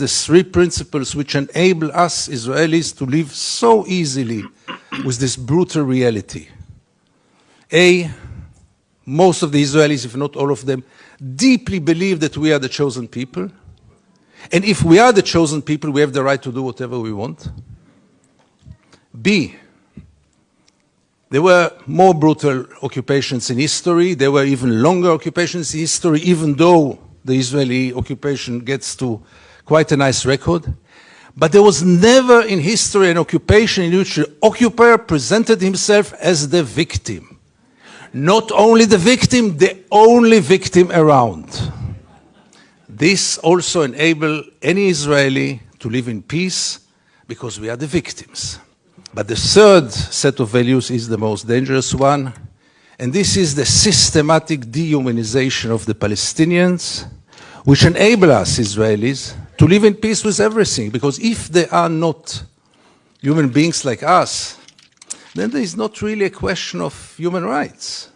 the three principles which enable us Israelis to live so easily with this brutal reality. A, most of the Israelis, if not all of them, deeply believe that we are the chosen people. And if we are the chosen people, we have the right to do whatever we want. B, there were more brutal occupations in history. There were even longer occupations in history, even though the Israeli occupation gets to quite a nice record. But there was never in history an occupation in which the occupier presented himself as the victim. Not only the victim, the only victim around. This also enables any Israeli to live in peace because we are the victims. But the third set of values is the most dangerous one, and this is the systematic dehumanization of the Palestinians, which enable us, Israelis, to live in peace with everything. Because if they are not human beings like us, then there is not really a question of human rights.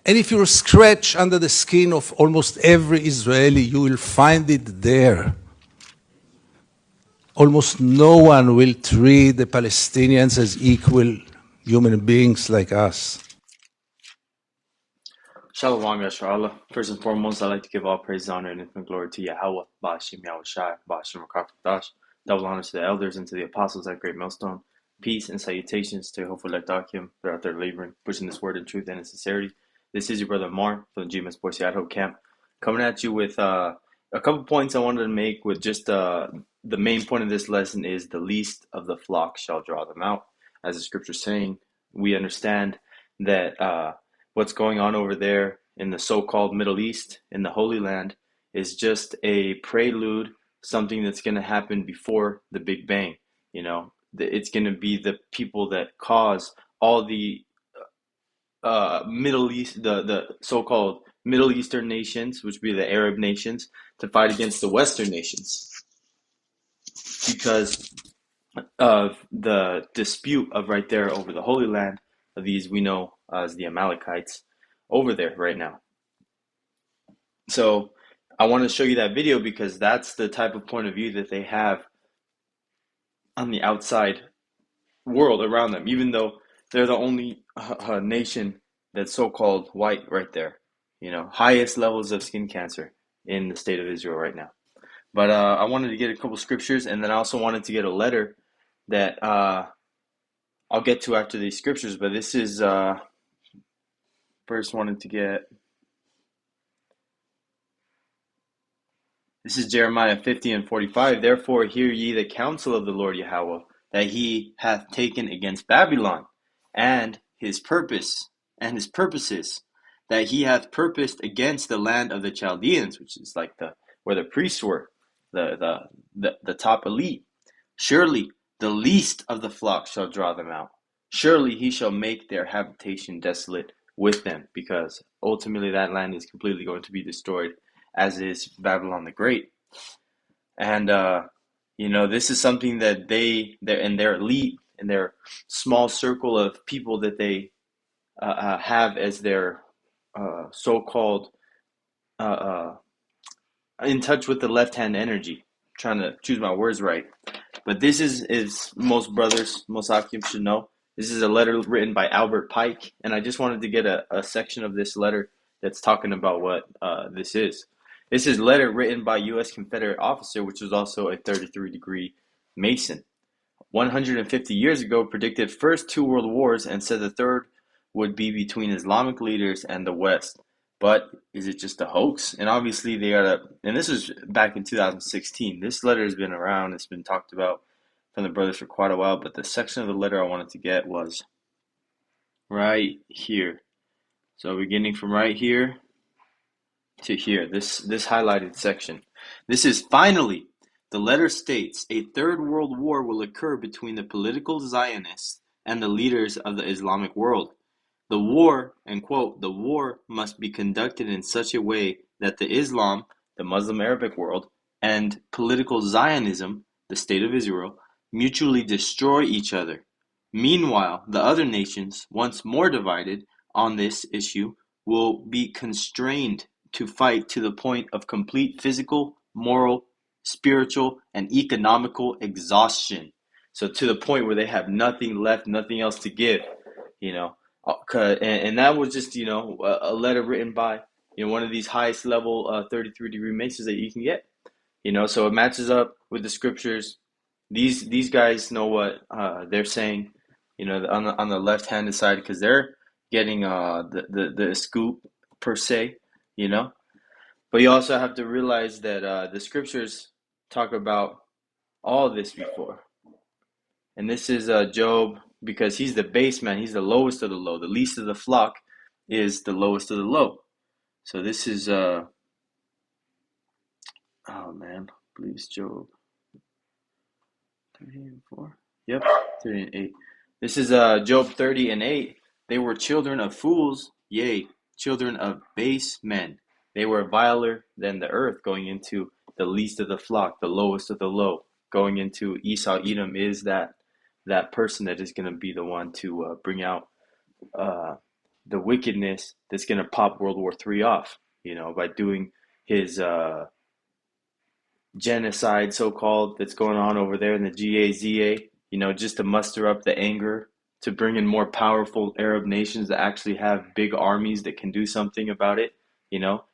And if you scratch under the skin of almost every Israeli, you will find it there. Almost no one will treat the Palestinians as equal human beings like us. Shalom, Yasharallah. First and foremost, I'd like to give all praise, honor, and infinite glory to Yahweh, Ba'ashim Yahushai, Ba'ashim Rakafadash. Double honors to the elders and to the apostles at Great Millstone. Peace and salutations to Yehovah Lekdakim. They're out there laboring, pushing this word in truth and in sincerity. This is your brother Mar from the GMS Boise Idaho camp, coming at you with a couple points I wanted to make. With just the main point of this lesson is the least of the flock shall draw them out. As the scripture is saying, we understand that what's going on over there in the so-called Middle East, in the Holy Land, is just a prelude, something that's going to happen before the Big Bang. You know, it's going to be the people that cause all the Middle East, the so-called Middle Eastern nations, which would be the Arab nations, to fight against the Western nations because of the dispute of right there over the Holy Land of these we know as the Amalekites over there right now. So I want to show you that video because that's the type of point of view that they have on the outside world around them, even though they're the only nation that's so-called white right there. You know, highest levels of skin cancer in the state of Israel right now. But I wanted to get a couple scriptures, and then I also wanted to get a letter that I'll get to after these scriptures. But this is first wanted to get. This is Jeremiah 50:45. Therefore hear ye the counsel of the Lord Yahweh, that he hath taken against Babylon, and his purpose and his purposes, that he hath purposed against the land of the Chaldeans, which is like where the priests were, the top elite. Surely the least of the flock shall draw them out. Surely he shall make their habitation desolate with them, because ultimately that land is completely going to be destroyed, as is Babylon the Great. And you know, this is something that they're in their elite, in their small circle of people that they have as their so-called in touch with the left-hand energy. I'm trying to choose my words right. But this is most brothers, most Akim should know. This is a letter written by Albert Pike, and I just wanted to get a section of this letter that's talking about what this is. This is a letter written by U.S. Confederate officer, which was also a 33-degree Mason. 150 years ago, predicted first 2 world wars and said the third would be between Islamic leaders and the West. But is it just a hoax? And obviously they are, and this was back in 2016. This letter has been around. It's been talked about from the brothers for quite a while. But the section of the letter I wanted to get was right here. So beginning from right here to here, this highlighted section. This is finally, the letter states, a third world war will occur between the political Zionists and the leaders of the Islamic world. The war, end quote, the war must be conducted in such a way that the Islam, the Muslim Arabic world, and political Zionism, the state of Israel, mutually destroy each other. Meanwhile, the other nations, once more divided on this issue, will be constrained to fight to the point of complete physical, moral, spiritual, and economical exhaustion. So to the point where they have nothing left, nothing else to give, you know. And that was just, a letter written by, one of these highest level 33-degree masons that you can get. So it matches up with the scriptures. These guys know what they're saying, on the left-handed side, because they're getting the scoop per se, you know. But you also have to realize that the scriptures talk about all of this before. And this is Job, because he's the base man, he's the lowest of the low. The least of the flock is the lowest of the low. So this is, oh man, I believe it's Job 30 and 4. Yep, 30 and 8. This is Job 30 and 8. They were children of fools, yea, children of base men. They were viler than the earth, going into the least of the flock, the lowest of the low. Going into Esau, Edom is that person that is going to be the one to bring out the wickedness that's going to pop World War III off, by doing his genocide, so-called, that's going on over there in the GAZA, just to muster up the anger, to bring in more powerful Arab nations that actually have big armies that can do something about it,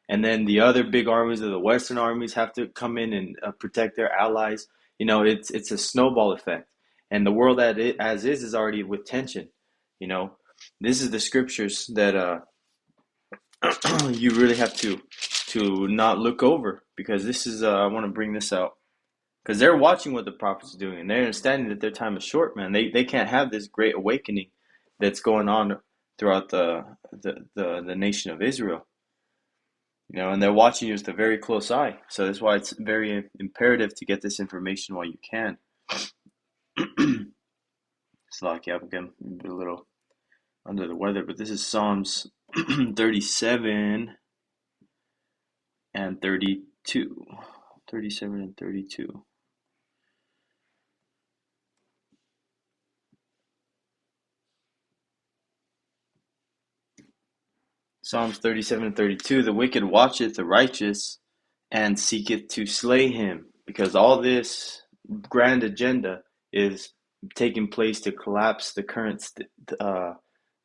and then the other big armies of the Western armies have to come in and protect their allies. It's a snowball effect, and the world as is already with tension. This is the scriptures that you really have to not look over, because this is I want to bring this out, because they're watching what the prophets are doing, and they're understanding that their time is short, man. They can't have this great awakening that's going on throughout the nation of Israel. And they're watching you with a very close eye. So that's why it's very imperative to get this information while you can. It's like, yeah, I'm getting a little under the weather, but this is Psalms 37 and 32. 37 and 32. Psalms 37 and 32. The wicked watcheth the righteous and seeketh to slay him, because all this grand agenda is taking place to collapse the current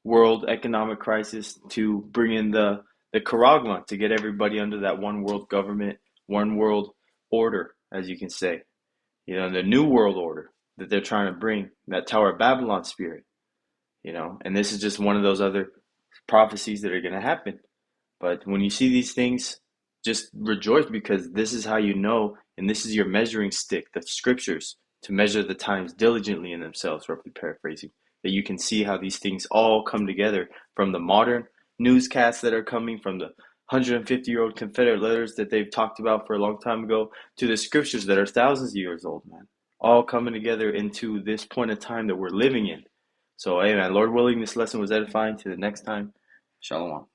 world economic crisis, to bring in the charagma, to get everybody under that one world government, one world order, as you can say. The new world order that they're trying to bring, that Tower of Babylon spirit, and this is just one of those other prophecies that are going to happen. But when you see these things, just rejoice, because this is how you know, and this is your measuring stick, the scriptures, to measure the times diligently in themselves, roughly paraphrasing, that you can see how these things all come together, from the modern newscasts that are coming, from the 150-year-old Confederate letters that they've talked about for a long time ago, to the scriptures that are thousands of years old, man, all coming together into this point of time that we're living in. So, hey, man, Lord willing, this lesson was edifying. To the next time, Shalom.